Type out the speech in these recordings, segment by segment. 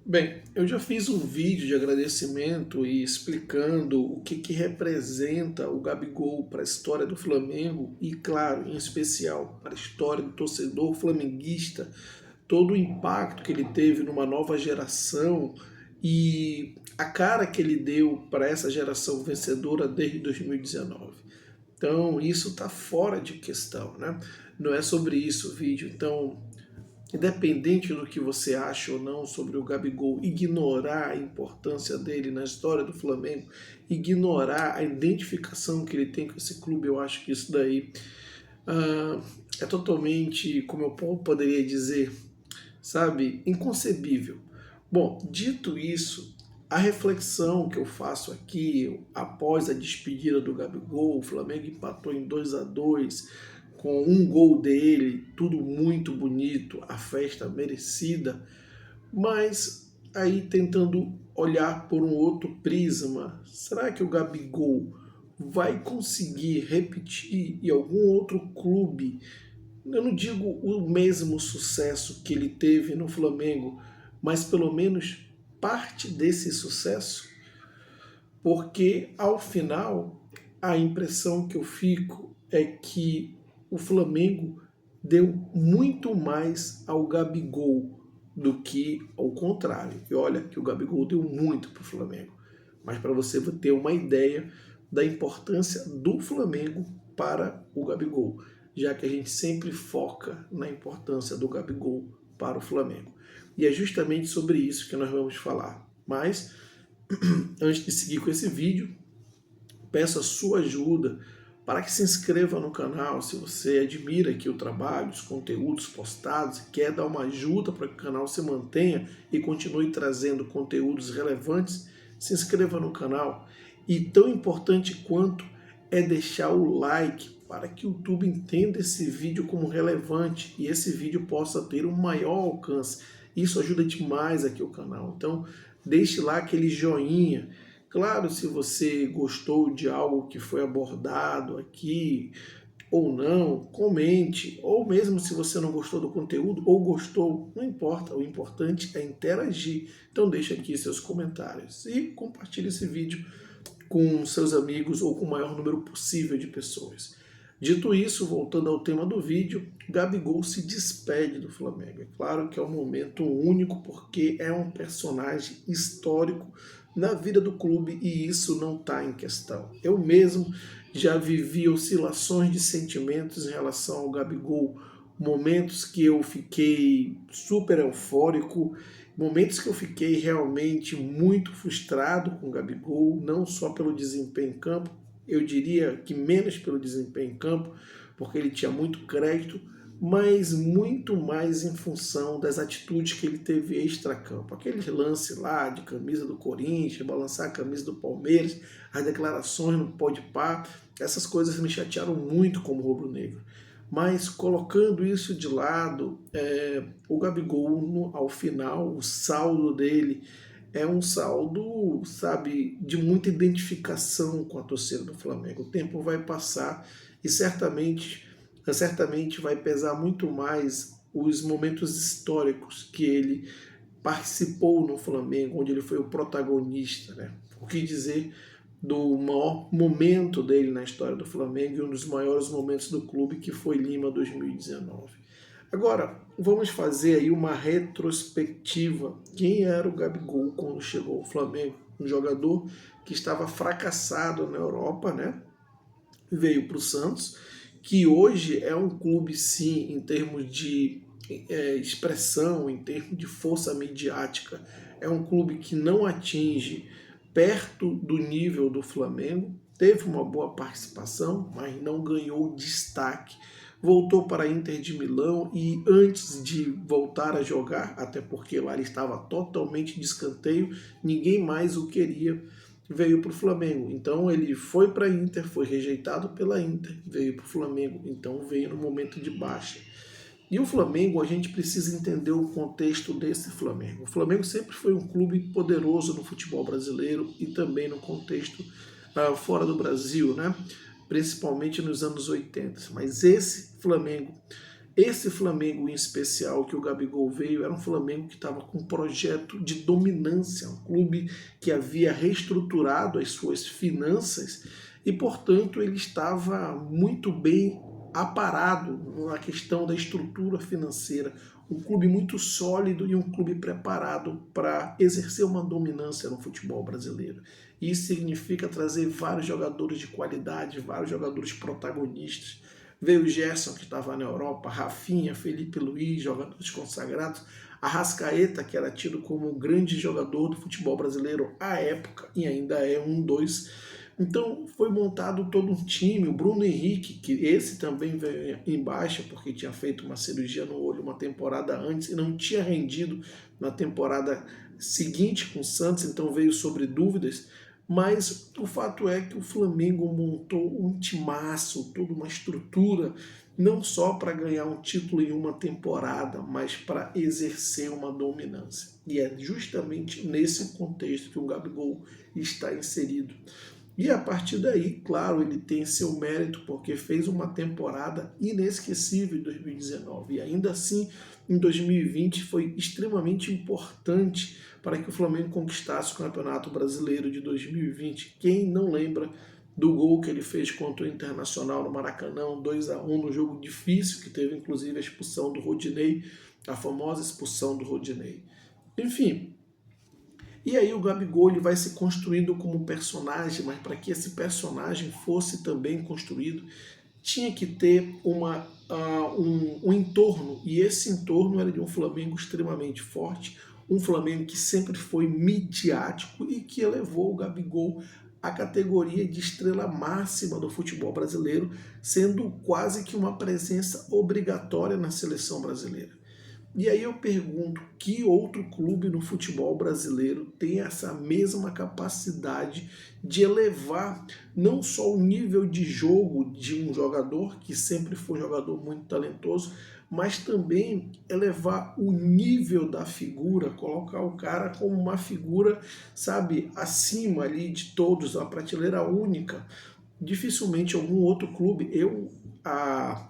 Bem, eu já fiz um vídeo de agradecimento e explicando o que representa o Gabigol para a história do Flamengo e, claro, em especial para a história do torcedor flamenguista, todo o impacto que ele teve numa nova geração e a cara que ele deu para essa geração vencedora desde 2019. Então, isso está fora de questão, né? Não é sobre isso o vídeo. Então, independente do que você acha ou não sobre o Gabigol, ignorar a importância dele na história do Flamengo, ignorar a identificação que ele tem com esse clube, eu acho que isso daí é totalmente, como eu poderia dizer, sabe, inconcebível. Bom, dito isso, a reflexão que eu faço aqui, após a despedida do Gabigol, o Flamengo empatou em 2-2 com um gol dele, tudo muito bonito, a festa merecida, mas aí tentando olhar por um outro prisma, será que o Gabigol vai conseguir repetir em algum outro clube? Eu não digo o mesmo sucesso que ele teve no Flamengo, mas pelo menos parte desse sucesso, porque ao final a impressão que eu fico é que o Flamengo deu muito mais ao Gabigol do que ao contrário. E olha que o Gabigol deu muito para o Flamengo, mas para você ter uma ideia da importância do Flamengo para o Gabigol, já que a gente sempre foca na importância do Gabigol para o Flamengo. E é justamente sobre isso que nós vamos falar. Mas, antes de seguir com esse vídeo, peço a sua ajuda para que se inscreva no canal se você admira aqui o trabalho, os conteúdos postados e quer dar uma ajuda para que o canal se mantenha e continue trazendo conteúdos relevantes, se inscreva no canal. E tão importante quanto é deixar o like para que o YouTube entenda esse vídeo como relevante e esse vídeo possa ter um maior alcance. Isso ajuda demais aqui o canal. Então, deixe lá aquele joinha. Claro, se você gostou de algo que foi abordado aqui ou não, comente. Ou mesmo se você não gostou do conteúdo ou gostou, não importa. O importante é interagir. Então deixe aqui seus comentários e compartilhe esse vídeo com seus amigos ou com o maior número possível de pessoas. Dito isso, voltando ao tema do vídeo, Gabigol se despede do Flamengo. É claro que é um momento único porque é um personagem histórico na vida do clube e isso não está em questão. Eu mesmo já vivi oscilações de sentimentos em relação ao Gabigol, momentos que eu fiquei super eufórico, momentos que eu fiquei realmente muito frustrado com o Gabigol, não só pelo desempenho em campo, eu diria que menos pelo desempenho em campo, porque ele tinha muito crédito, mas muito mais em função das atitudes que ele teve extra-campo. Aquele lance lá de camisa do Corinthians, balançar a camisa do Palmeiras, as declarações no Podpah, essas coisas me chatearam muito como rubro-negro. Mas colocando isso de lado, o Gabigol, ao final, o saldo dele é um saldo, sabe, de muita identificação com a torcida do Flamengo. O tempo vai passar e certamente vai pesar muito mais os momentos históricos que ele participou no Flamengo, onde ele foi o protagonista, né? O que dizer do maior momento dele na história do Flamengo e um dos maiores momentos do clube, que foi Lima 2019. Agora, vamos fazer aí uma retrospectiva. Quem era o Gabigol quando chegou ao Flamengo? Um jogador que estava fracassado na Europa, né? Veio para o Santos, que hoje é um clube, sim, em termos de expressão, em termos de força midiática, é um clube que não atinge perto do nível do Flamengo, teve uma boa participação, mas não ganhou destaque. Voltou para a Inter de Milão e antes de voltar a jogar, até porque lá ele estava totalmente de escanteio, ninguém mais o queria, veio para o Flamengo. Então ele foi para a Inter, foi rejeitado pela Inter, veio para o Flamengo, então veio no momento de baixa. E o Flamengo, a gente precisa entender o contexto desse Flamengo. O Flamengo sempre foi um clube poderoso no futebol brasileiro e também no contexto fora do Brasil, né? Principalmente nos anos 80. Mas esse Flamengo Esse Flamengo em especial que o Gabigol veio era um Flamengo que estava com um projeto de dominância, um clube que havia reestruturado as suas finanças e, portanto, ele estava muito bem aparado na questão da estrutura financeira. Um clube muito sólido e um clube preparado para exercer uma dominância no futebol brasileiro. Isso significa trazer vários jogadores de qualidade, vários jogadores protagonistas. Veio o Gerson, que estava na Europa, Rafinha, Felipe Luiz, jogadores consagrados, Arrascaeta, que era tido como o grande jogador do futebol brasileiro à época, e ainda é um dos. Então foi montado todo um time, o Bruno Henrique, que esse também veio em baixa, porque tinha feito uma cirurgia no olho uma temporada antes e não tinha rendido na temporada seguinte com o Santos, então veio sobre dúvidas. Mas o fato é que o Flamengo montou um timaço, toda uma estrutura, não só para ganhar um título em uma temporada, mas para exercer uma dominância. E é justamente nesse contexto que o Gabigol está inserido. E a partir daí, claro, ele tem seu mérito porque fez uma temporada inesquecível em 2019. E ainda assim, em 2020 foi extremamente importante para que o Flamengo conquistasse o Campeonato Brasileiro de 2020. Quem não lembra do gol que ele fez contra o Internacional no Maracanã, 2-1 no jogo difícil, que teve inclusive a expulsão do Rodinei, a famosa expulsão do Rodinei. Enfim, e aí o Gabigol ele vai se construindo como personagem, mas para que esse personagem fosse também construído, tinha que ter um entorno, e esse entorno era de um Flamengo extremamente forte, um Flamengo que sempre foi midiático e que elevou o Gabigol à categoria de estrela máxima do futebol brasileiro, sendo quase que uma presença obrigatória na seleção brasileira. E aí eu pergunto, que outro clube no futebol brasileiro tem essa mesma capacidade de elevar não só o nível de jogo de um jogador, que sempre foi um jogador muito talentoso, mas também elevar o nível da figura, colocar o cara como uma figura, sabe, acima ali de todos, uma prateleira única. Dificilmente algum outro clube, eu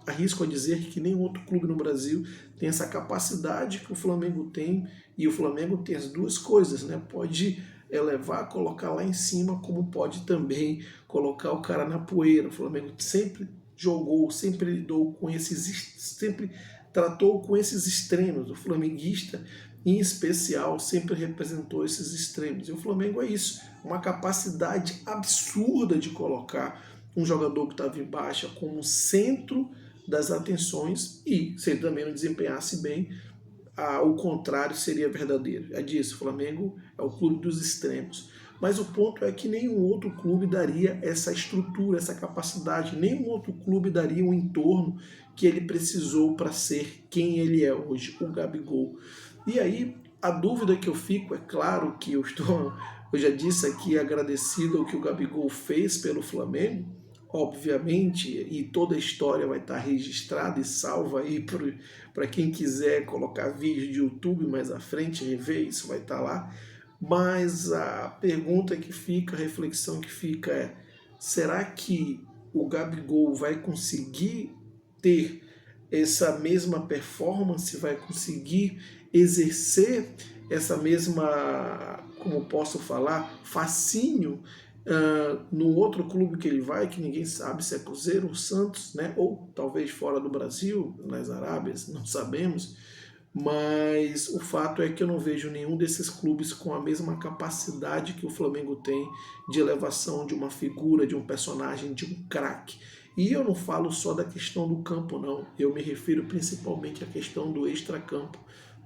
arrisco a dizer que nenhum outro clube no Brasil tem essa capacidade que o Flamengo tem, e o Flamengo tem as duas coisas, né? Pode elevar, colocar lá em cima, como pode também colocar o cara na poeira. O Flamengo sempre jogou, sempre lidou com sempre tratou com esses extremos. O flamenguista, em especial, sempre representou esses extremos. E o Flamengo é isso, uma capacidade absurda de colocar um jogador que estava em baixa como centro das atenções, e se ele também não desempenhasse bem, o contrário seria verdadeiro. É disso, o Flamengo é o clube dos extremos. Mas o ponto é que nenhum outro clube daria essa estrutura, essa capacidade, nenhum outro clube daria um entorno que ele precisou para ser quem ele é hoje, o Gabigol. E aí, a dúvida que eu fico, é claro que eu já disse aqui, agradecido ao que o Gabigol fez pelo Flamengo, obviamente, e toda a história vai estar registrada e salva aí para quem quiser colocar vídeo de YouTube mais à frente, rever, isso vai estar lá. Mas a pergunta que fica, a reflexão que fica é: será que o Gabigol vai conseguir ter essa mesma performance, vai conseguir exercer essa mesma, como posso falar, fascínio no outro clube que ele vai, que ninguém sabe se é Cruzeiro ou Santos, né? Ou talvez fora do Brasil, nas Arábias, não sabemos. Mas o fato é que eu não vejo nenhum desses clubes com a mesma capacidade que o Flamengo tem de elevação de uma figura, de um personagem, de um craque. E eu não falo só da questão do campo, não. Eu me refiro principalmente à questão do extracampo.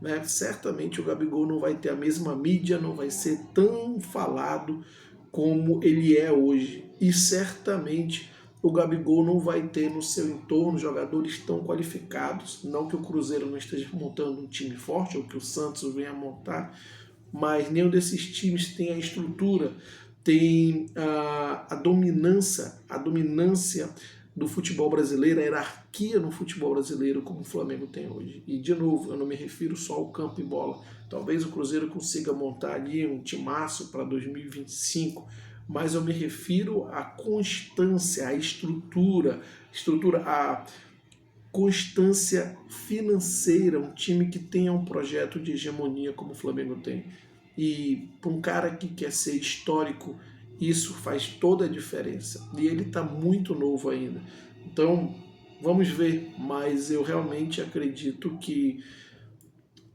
Né? Certamente o Gabigol não vai ter a mesma mídia, não vai ser tão falado como ele é hoje. E certamente o Gabigol não vai ter no seu entorno jogadores tão qualificados. Não que o Cruzeiro não esteja montando um time forte, ou que o Santos venha montar, mas nenhum desses times tem a estrutura, tem a dominância do futebol brasileiro, a hierarquia no futebol brasileiro como o Flamengo tem hoje. E, de novo, eu não me refiro só ao campo e bola. Talvez o Cruzeiro consiga montar ali um timaço para 2025, mas eu me refiro à constância, à estrutura, constância financeira, um time que tenha um projeto de hegemonia como o Flamengo tem. E para um cara que quer ser histórico, isso faz toda a diferença. E ele está muito novo ainda. Então, vamos ver. Mas eu realmente acredito que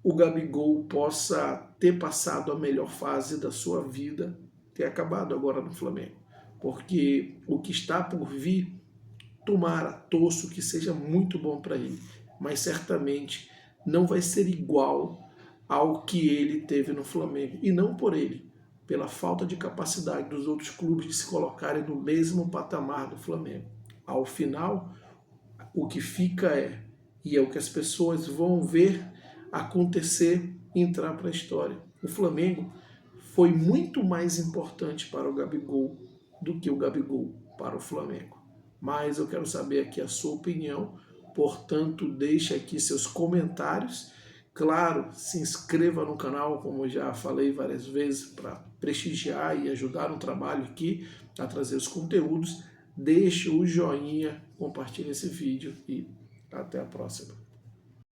o Gabigol possa ter passado a melhor fase da sua vida, ter acabado agora no Flamengo. Porque o que está por vir, tomara, torço que seja muito bom para ele, mas certamente não vai ser igual ao que ele teve no Flamengo. E não por ele, pela falta de capacidade dos outros clubes de se colocarem no mesmo patamar do Flamengo. Ao final, o que fica e é o que as pessoas vão ver acontecer, entrar para a história. O Flamengo foi muito mais importante para o Gabigol do que o Gabigol para o Flamengo. Mas eu quero saber aqui a sua opinião, portanto, deixe aqui seus comentários. Claro, se inscreva no canal, como eu já falei várias vezes, para prestigiar e ajudar no trabalho aqui, a trazer os conteúdos. Deixe o joinha, compartilhe esse vídeo e até a próxima.